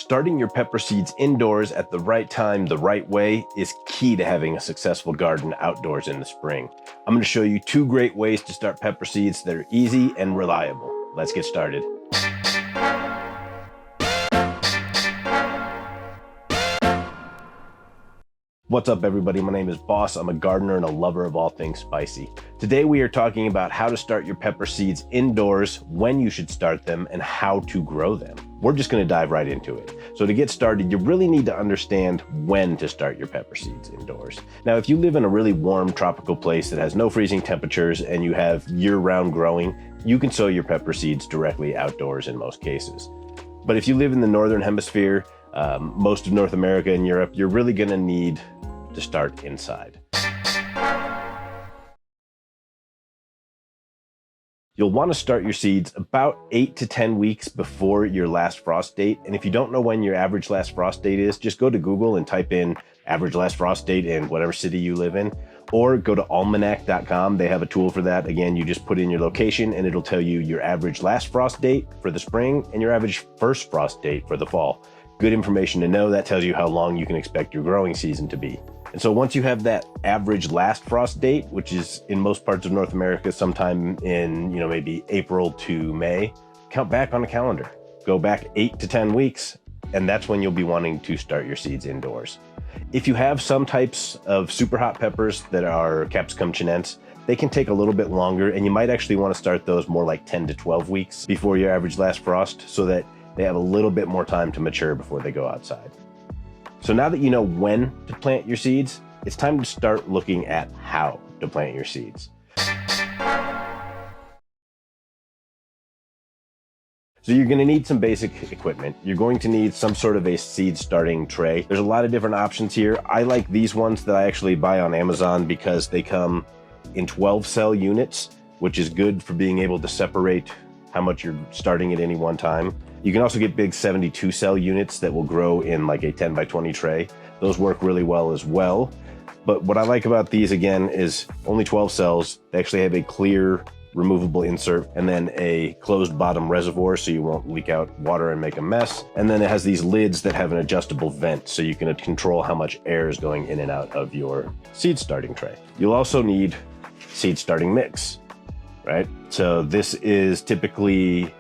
Starting your pepper seeds indoors at the right time, the right way, is key to having a successful garden outdoors in the spring. I'm going to show you 2 great ways to start pepper seeds that are easy and reliable. Let's get started. What's up, everybody? My name is Boss. I'm a gardener and a lover of all things spicy. Today we are talking about how to start your pepper seeds indoors, when you should start them, and how to grow them. We're just going to dive right into it. So to get started, you really need to understand when to start your pepper seeds indoors. Now, if you live in a really warm tropical place that has no freezing temperatures and you have year-round growing, you can sow your pepper seeds directly outdoors in most cases. But if you live in the northern hemisphere, most of North America and Europe, you're really going to need to start inside. You'll want to start your seeds about 8 to 10 weeks before your last frost date. And if you don't know when your average last frost date is, just go to Google and type in average last frost date in whatever city you live in, or go to almanac.com. They have a tool for that. Again, you just put in your location and it'll tell you your average last frost date for the spring and your average first frost date for the fall. Good information to know. That tells you how long you can expect your growing season to be. And so once you have that average last frost date, which is in most parts of North America sometime in, maybe April to May, count back on a calendar. Go back 8 to 10 weeks, and that's when you'll be wanting to start your seeds indoors. If you have some types of super hot peppers that are Capsicum chinense, they can take a little bit longer, and you might actually want to start those more like 10 to 12 weeks before your average last frost so that they have a little bit more time to mature before they go outside. So now that you know when to plant your seeds, it's time to start looking at how to plant your seeds. So you're going to need some basic equipment. You're going to need some sort of a seed starting tray. There's a lot of different options here. I like these ones that I actually buy on Amazon because they come in 12 cell units, which is good for being able to separate how much you're starting at any one time. You can also get big 72 cell units that will grow in like a 10 by 20 tray. Those work really well as well. But what I like about these, again, is only 12 cells. They actually have a clear removable insert and then a closed bottom reservoir so you won't leak out water and make a mess. And then it has these lids that have an adjustable vent so you can control how much air is going in and out of your seed starting tray. You'll also need seed starting mix, right? So this is typically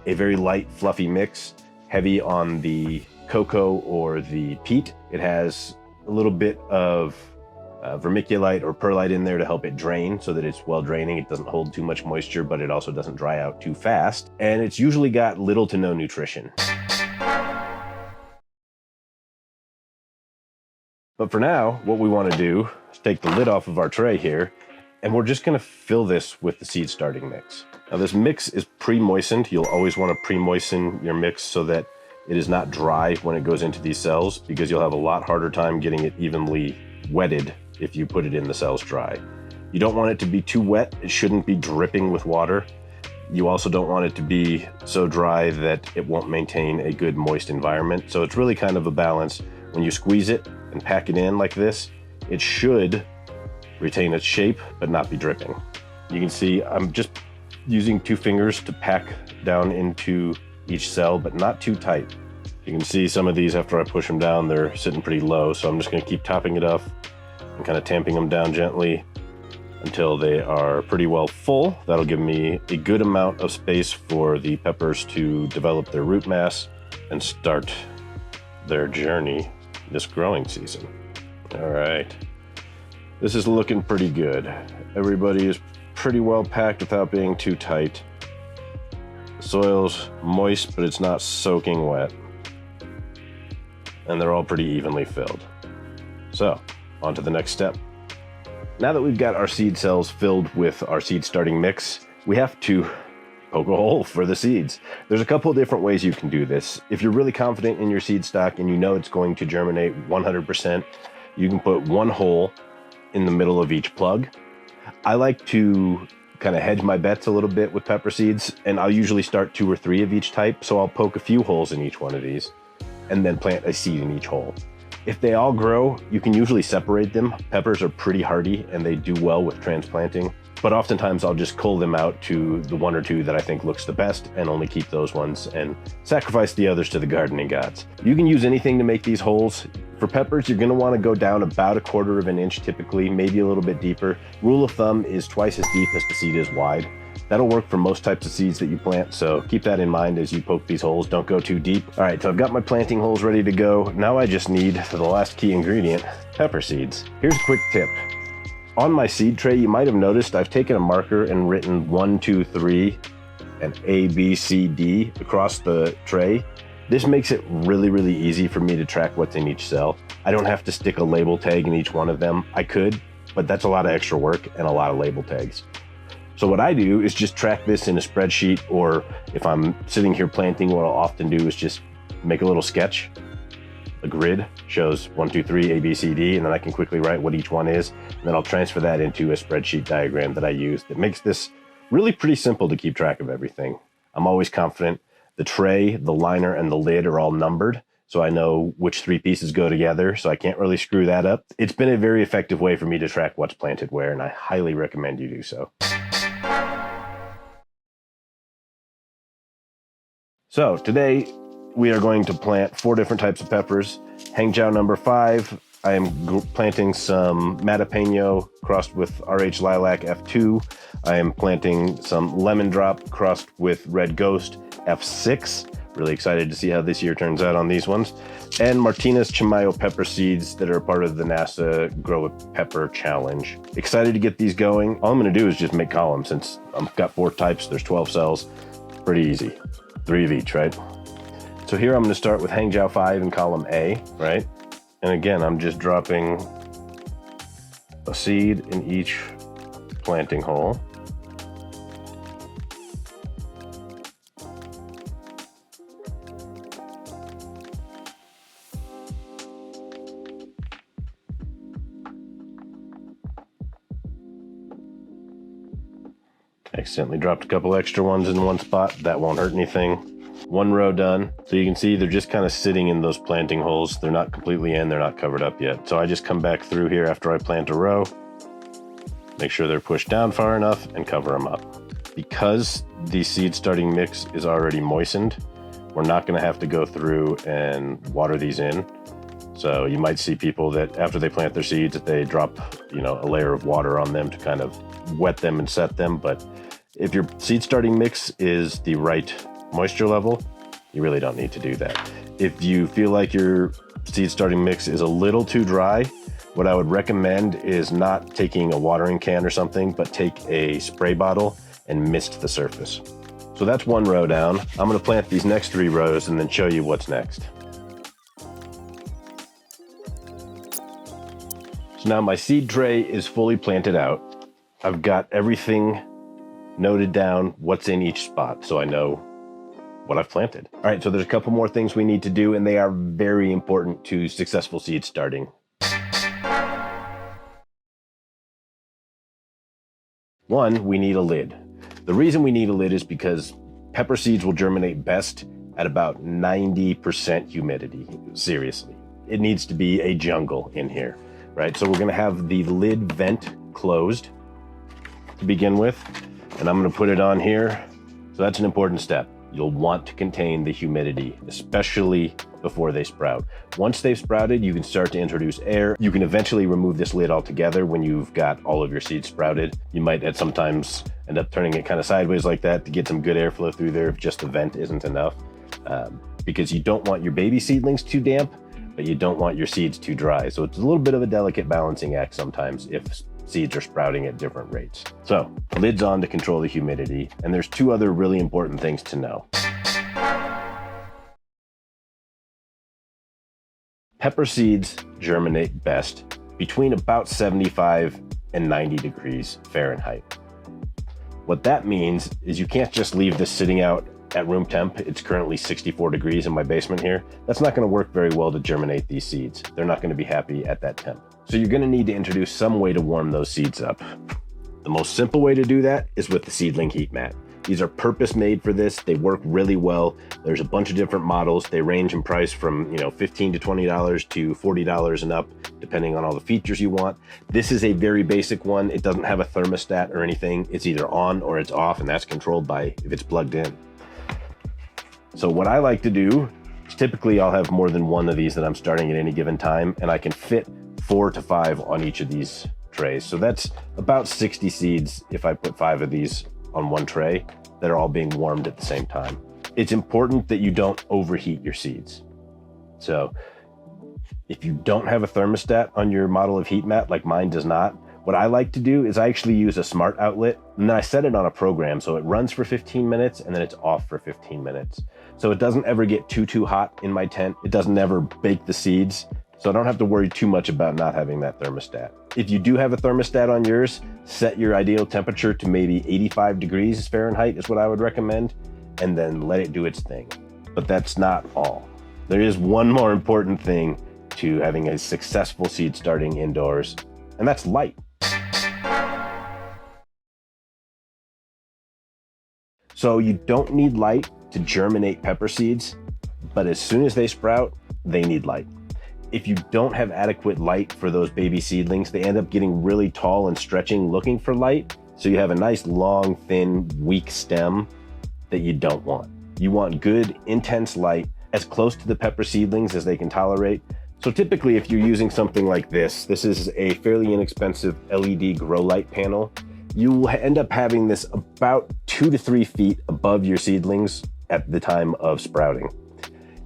a very light, fluffy mix, heavy on the cocoa or the peat. It has a little bit of vermiculite or perlite in there to help it drain so that it's well draining. It doesn't hold too much moisture, but it also doesn't dry out too fast. And it's usually got little to no nutrition. But for now, what we want to do is take the lid off of our tray here, and we're just going to fill this with the seed starting mix. Now this mix is pre-moistened. You'll always want to pre-moisten your mix so that it is not dry when it goes into these cells, because you'll have a lot harder time getting it evenly wetted if you put it in the cells dry. You don't want it to be too wet. It shouldn't be dripping with water. You also don't want it to be so dry that it won't maintain a good moist environment. So it's really kind of a balance. When you squeeze it and pack it in like this, it should retain its shape but not be dripping. You can see I'm just using 2 fingers to pack down into each cell, but not too tight. You can see some of these, after I push them down, they're sitting pretty low, so I'm just going to keep topping it up and kind of tamping them down gently until they are pretty well full. That'll give me a good amount of space for the peppers to develop their root mass and start their journey this growing season. All right, this is looking pretty good. Everybody is pretty well packed without being too tight. The soil's moist, but it's not soaking wet. And they're all pretty evenly filled. So, on to the next step. Now that we've got our seed cells filled with our seed starting mix, we have to poke a hole for the seeds. There's a couple of different ways you can do this. If you're really confident in your seed stock and you know it's going to germinate 100%, you can put 1 hole in the middle of each plug. I like to kind of hedge my bets a little bit with pepper seeds, and I'll usually start 2 or 3 of each type, so I'll poke a few holes in each one of these and then plant a seed in each hole. If they all grow, you can usually separate them. Peppers are pretty hardy and they do well with transplanting. but oftentimes I'll just cull them out to the one or two that I think looks the best and only keep those ones and sacrifice the others to the gardening gods. You can use anything to make these holes. For peppers, you're gonna wanna go down about 1/4 of an inch typically, maybe a little bit deeper. Rule of thumb is twice as deep as the seed is wide. That'll work for most types of seeds that you plant, so keep that in mind as you poke these holes. Don't go too deep. All right, so I've got my planting holes ready to go. Now I just need, for the last key ingredient, pepper seeds. Here's a quick tip. On my seed tray, you might have noticed I've taken a marker and written 1, 2, 3, and A, B, C, D across the tray. This makes it really, really easy for me to track what's in each cell. I don't have to stick a label tag in each one of them. I could, but that's a lot of extra work and a lot of label tags. So what I do is just track this in a spreadsheet, or if I'm sitting here planting, what I'll often do is just make a little sketch. A grid shows 1, 2, 3, A, B, C, D, and then I can quickly write what each one is. And then I'll transfer that into a spreadsheet diagram that I use that makes this really pretty simple to keep track of everything. I'm always confident. The tray, the liner, and the lid are all numbered, so I know which 3 pieces go together, so I can't really screw that up. It's been a very effective way for me to track what's planted where, and I highly recommend you do so. So today we are going to plant 4 different types of peppers. Hangzhou number 5, I am planting some Matapeno crossed with RH Lilac F2. I am planting some Lemon Drop crossed with Red Ghost F6. Really excited to see how this year turns out on these ones. And Martinez Chimayo pepper seeds that are part of the NASA Grow a Pepper Challenge. Excited to get these going. All I'm gonna do is just make columns since I've got 4 types, there's 12 cells. Pretty easy. 3 of each, right? So here I'm gonna start with Hangzhou 5 in column A, right? And again, I'm just dropping a seed in each planting hole. Accidentally dropped a couple extra ones in one spot. That won't hurt anything. 1 row done. So you can see they're just kind of sitting in those planting holes. They're not completely in, they're not covered up yet. So I just come back through here after I plant a row, make sure they're pushed down far enough and cover them up. Because the seed starting mix is already moistened, we're not gonna have to go through and water these in. So you might see people that after they plant their seeds, that they drop, a layer of water on them to kind of wet them and set them. But if your seed starting mix is the right moisture level, you really don't need to do that. If you feel like your seed starting mix is a little too dry, what I would recommend is not taking a watering can or something, but take a spray bottle and mist the surface. So that's 1 row down. I'm gonna plant these next 3 rows and then show you what's next. So now my seed tray is fully planted out. I've got everything noted down, what's in each spot, so I know what I've planted. All right, so there's a couple more things we need to do, and they are very important to successful seed starting. 1, we need a lid. The reason we need a lid is because pepper seeds will germinate best at about 90% humidity. Seriously, it needs to be a jungle in here, right? So we're gonna have the lid vent closed to begin with, and I'm gonna put it on here. So that's an important step. You'll want to contain the humidity, especially before they sprout. Once they've sprouted, you can start to introduce air. You can eventually remove this lid altogether when you've got all of your seeds sprouted. You might sometimes end up turning it kind of sideways like that to get some good airflow through there if just the vent isn't enough. Because you don't want your baby seedlings too damp, but you don't want your seeds too dry. So it's a little bit of a delicate balancing act sometimes if seeds are sprouting at different rates. So lid's on to control the humidity. And there's 2 other really important things to know. Pepper seeds germinate best between about 75 and 90 degrees Fahrenheit. What that means is you can't just leave this sitting out at room temp. It's currently 64 degrees in my basement here. That's not gonna work very well to germinate these seeds. They're not gonna be happy at that temp. So you're gonna need to introduce some way to warm those seeds up. The most simple way to do that is with the seedling heat mat. These are purpose made for this. They work really well. There's a bunch of different models. They range in price from, $15 to $20 to $40 and up, depending on all the features you want. This is a very basic one. It doesn't have a thermostat or anything. It's either on or it's off, and that's controlled by if it's plugged in. So what I like to do is typically I'll have more than one of these that I'm starting at any given time, and I can fit 4 to 5 on each of these trays. So that's about 60 seeds if I put 5 of these on one tray that are all being warmed at the same time. It's important that you don't overheat your seeds. So if you don't have a thermostat on your model of heat mat, like mine does not, what I like to do is I actually use a smart outlet, and then I set it on a program so it runs for 15 minutes and then it's off for 15 minutes. So it doesn't ever get too hot in my tent. It doesn't ever bake the seeds. So I don't have to worry too much about not having that thermostat. If you do have a thermostat on yours, set your ideal temperature to maybe 85 degrees Fahrenheit is what I would recommend, and then let it do its thing. But that's not all. There is one more important thing to having a successful seed starting indoors, and that's light. So you don't need light to germinate pepper seeds, but as soon as they sprout, they need light. If you don't have adequate light for those baby seedlings, they end up getting really tall and stretching looking for light. So you have a nice, long, thin, weak stem that you don't want. You want good, intense light, as close to the pepper seedlings as they can tolerate. So typically if you're using something like this is a fairly inexpensive LED grow light panel. You will end up having this about 2 to 3 feet above your seedlings at the time of sprouting.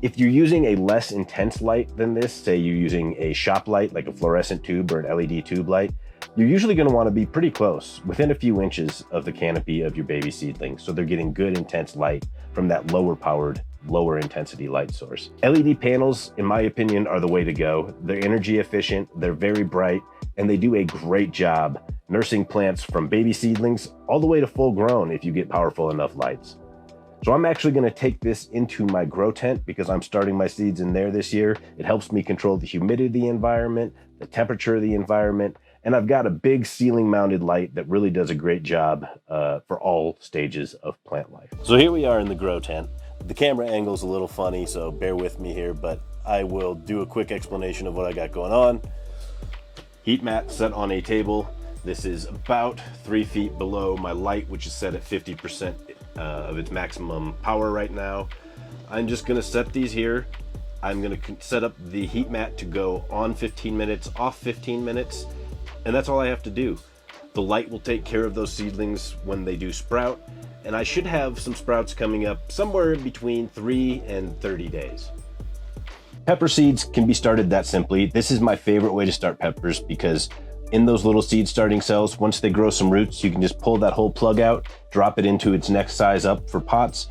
If you're using a less intense light than this, say you're using a shop light, like a fluorescent tube or an LED tube light, you're usually going to want to be pretty close, within a few inches of the canopy of your baby seedlings, so they're getting good intense light from that lower powered, lower intensity light source. LED panels, in my opinion, are the way to go. They're energy efficient, they're very bright, and they do a great job nursing plants from baby seedlings all the way to full grown if you get powerful enough lights. So I'm actually going to take this into my grow tent because I'm starting my seeds in there this year. It helps me control the humidity of the environment, the temperature of the environment, and I've got a big ceiling mounted light that really does a great job for all stages of plant life. So here we are in the grow tent. The camera angle's a little funny, so bear with me here, but I will do a quick explanation of what I got going on. Heat mat set on a table. This is about 3 feet below my light, which is set at 50% of its maximum power right now. I'm just gonna set these here. I'm gonna set up the heat mat to go on 15 minutes, off 15 minutes, and that's all I have to do. The light will take care of those seedlings when they do sprout, and I should have some sprouts coming up somewhere between 3 and 30 days. Pepper seeds can be started that simply. This is my favorite way to start peppers because in those little seed starting cells, once they grow some roots, you can just pull that whole plug out, drop it into its next size up for pots.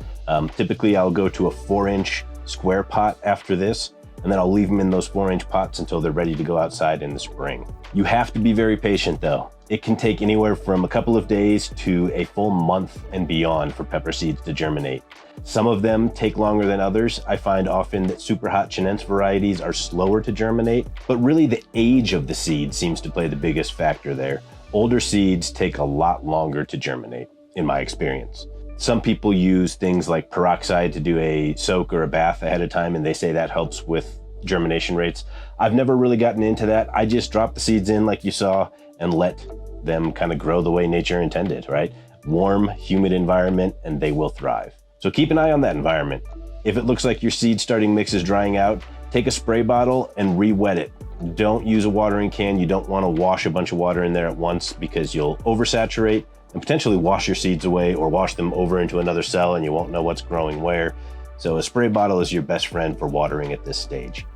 Typically, I'll go to a 4-inch square pot after this, and then I'll leave them in those 4-inch pots until they're ready to go outside in the spring. You have to be very patient though. It can take anywhere from a couple of days to a full month and beyond for pepper seeds to germinate. Some of them take longer than others. I find often that super hot Chinense varieties are slower to germinate, but really the age of the seed seems to play the biggest factor there. Older seeds take a lot longer to germinate, in my experience. Some people use things like peroxide to do a soak or a bath ahead of time, and they say that helps with germination rates. I've never really gotten into that. I just drop the seeds in like you saw and let them kind of grow the way nature intended, right? Warm, humid environment, and they will thrive. So keep an eye on that environment. If it looks like your seed starting mix is drying out, take a spray bottle and re-wet it. Don't use a watering can. You don't want to wash a bunch of water in there at once because you'll oversaturate and potentially wash your seeds away or wash them over into another cell and you won't know what's growing where. So a spray bottle is your best friend for watering at this stage.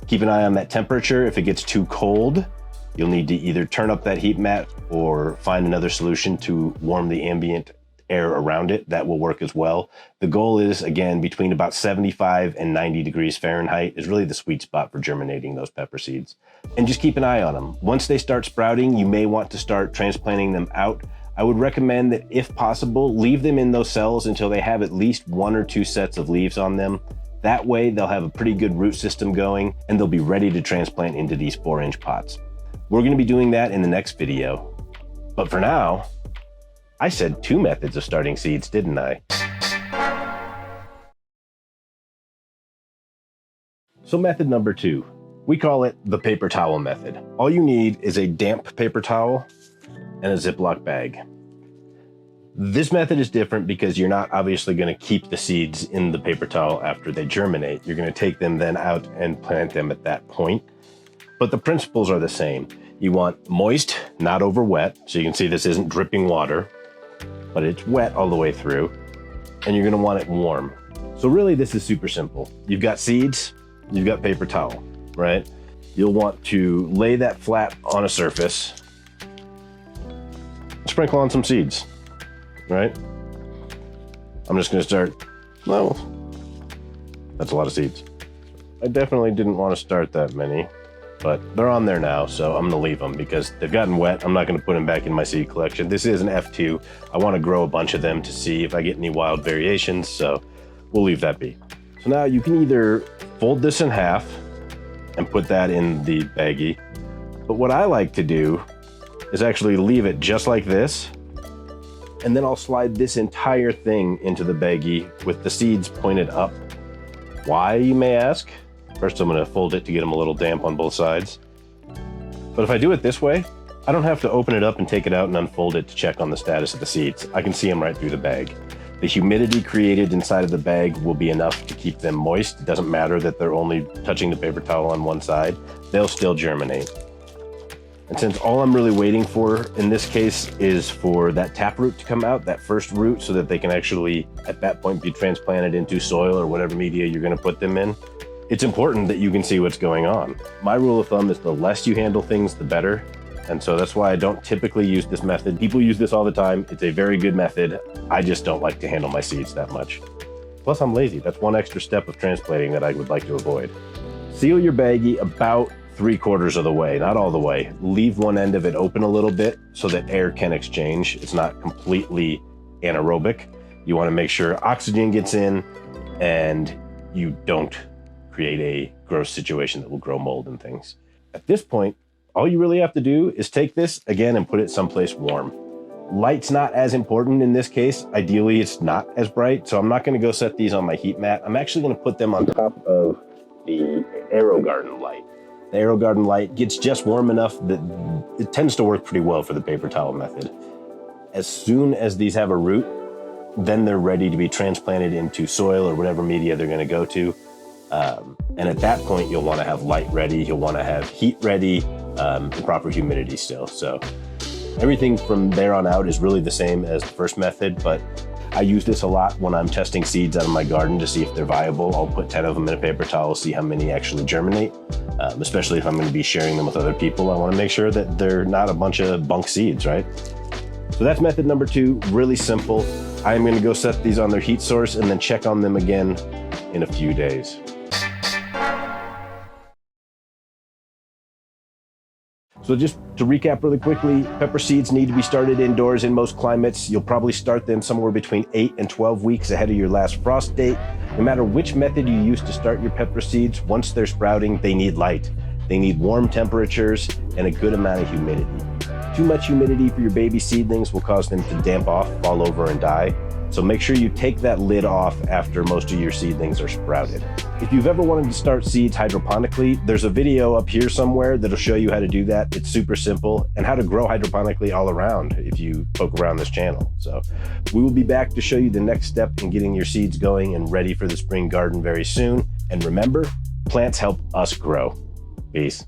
Keep an eye on that temperature. If it gets too cold, you'll need to either turn up that heat mat or find another solution to warm the ambient air around it. That will work as well. The goal is, again, between about 75 and 90 degrees Fahrenheit is really the sweet spot for germinating those pepper seeds. And just keep an eye on them. Once they start sprouting, you may want to start transplanting them out. I would recommend that if possible, leave them in those cells until they have at least 1 or 2 sets of leaves on them. That way they'll have a pretty good root system going and they'll be ready to transplant into these 4-inch pots. We're going to be doing that in the next video. But for now, I said 2 methods of starting seeds, didn't I? So method number 2, we call it the paper towel method. All you need is a damp paper towel and a Ziploc bag. This method is different because you're not obviously going to keep the seeds in the paper towel after they germinate. You're going to take them then out and plant them at that point. But the principles are the same. You want moist, not over wet. So you can see this isn't dripping water, but it's wet all the way through. And you're going to want it warm. So really this is super simple. You've got seeds, you've got paper towel, right? You'll want to lay that flat on a surface, sprinkle on some seeds. Right? I'm just going to start, well, that's a lot of seeds. I definitely didn't want to start that many, but they're on there now, so I'm going to leave them because they've gotten wet. I'm not going to put them back in my seed collection. This is an F2. I want to grow a bunch of them to see if I get any wild variations, so we'll leave that be. So now you can either fold this in half and put that in the baggie, but what I like to do is actually leave it just like this. And then I'll slide this entire thing into the baggie with the seeds pointed up. Why, you may ask? First, I'm going to fold it to get them a little damp on both sides. But if I do it this way, I don't have to open it up and take it out and unfold it to check on the status of the seeds. I can see them right through the bag. The humidity created inside of the bag will be enough to keep them moist. It doesn't matter that they're only touching the paper towel on one side. They'll still germinate. And since all I'm really waiting for in this case is for that taproot to come out, that first root, so that they can actually at that point be transplanted into soil or whatever media you're going to put them in, it's important that you can see what's going on. My rule of thumb is the less you handle things, the better. And so that's why I don't typically use this method. People use this all the time. It's a very good method. I just don't like to handle my seeds that much. Plus I'm lazy. That's one extra step of transplanting that I would like to avoid. Seal your baggie about 3/4 of the way, not all the way. Leave one end of it open a little bit so that air can exchange. It's not completely anaerobic. You want to make sure oxygen gets in and you don't create a gross situation that will grow mold and things. At this point, all you really have to do is take this again and put it someplace warm. Light's not as important in this case. Ideally, it's not as bright, so I'm not going to go set these on my heat mat. I'm actually going to put them on top of the AeroGarden light. The AeroGarden light gets just warm enough that it tends to work pretty well for the paper towel method. As soon as these have a root, then they're ready to be transplanted into soil or whatever media they're going to go to. And at that point, you'll want to have light ready. You'll want to have heat ready, and proper humidity still. So everything from there on out is really the same as the first method, but I use this a lot when I'm testing seeds out of my garden to see if they're viable. I'll put 10 of them in a paper towel, see how many actually germinate, especially if I'm going to be sharing them with other people. I want to make sure that they're not a bunch of bunk seeds, right? So that's method number 2, really simple. I'm going to go set these on their heat source and then check on them again in a few days. So just to recap really quickly, pepper seeds need to be started indoors in most climates. You'll probably start them somewhere between 8 and 12 weeks ahead of your last frost date. No matter which method you use to start your pepper seeds, once they're sprouting, they need light. They need warm temperatures and a good amount of humidity. Too much humidity for your baby seedlings will cause them to damp off, fall over, and die. So make sure you take that lid off after most of your seedlings are sprouted. If you've ever wanted to start seeds hydroponically, there's a video up here somewhere that'll show you how to do that. It's super simple, and how to grow hydroponically all around if you poke around this channel. So we will be back to show you the next step in getting your seeds going and ready for the spring garden very soon. And remember, plants help us grow. Peace.